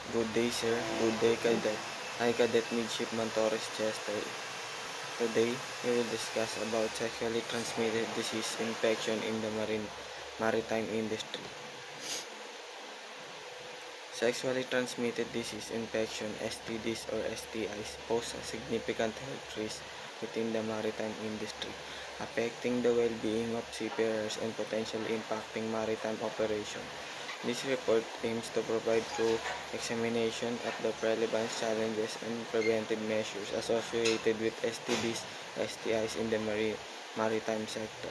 Good day, sir. Good day, Cadet. I, Cadet Midshipman Torres Chester. Today, we will discuss about sexually transmitted disease infection in the maritime industry. Sexually transmitted disease infection, STDs or STIs, pose a significant health risk within the maritime industry, affecting the well-being of seafarers and potentially impacting maritime operation. This report aims to provide thorough examination of the relevant challenges and preventive measures associated with STDs, STIs in the maritime sector.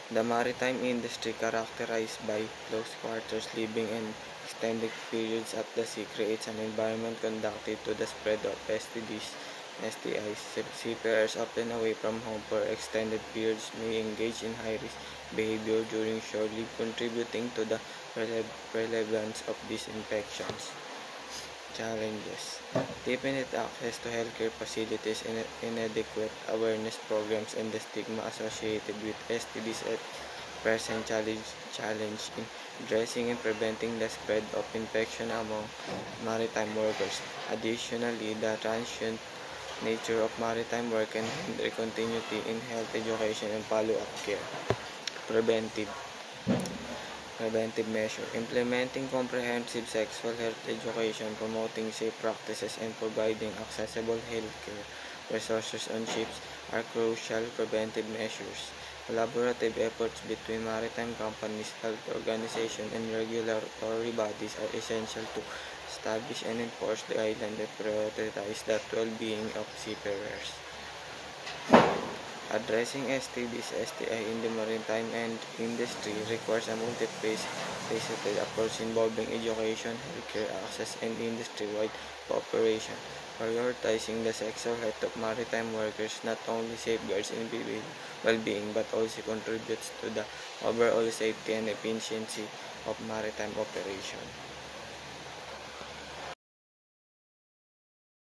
The maritime industry, characterized by close quarters living and extended periods at the sea, creates an environment conducive to the spread of STDs, STIs. Seafarers often away from home for extended periods may engage in high-risk behavior during shore leave, contributing to the prevalence of these infections. Challenges: limited access to healthcare facilities, inadequate awareness programs, and the stigma associated with STDs at present challenge in addressing and preventing the spread of infection among maritime workers. Additionally, the transient nature of maritime work can hinder continuity in health education and follow-up care. Preventive measure: implementing comprehensive sexual health education, promoting safe practices, and providing accessible healthcare resources on ships are crucial preventive measures. Collaborative efforts between maritime companies, health organizations, and regulatory bodies are essential to establish and enforce the guidelines that prioritize the well-being of seafarers. Addressing STDs, STI in the maritime industry requires a multifaceted approach involving education, healthcare access, and industry-wide cooperation. Prioritizing the sexual health of maritime workers not only safeguards individual well-being but also contributes to the overall safety and efficiency of maritime operation.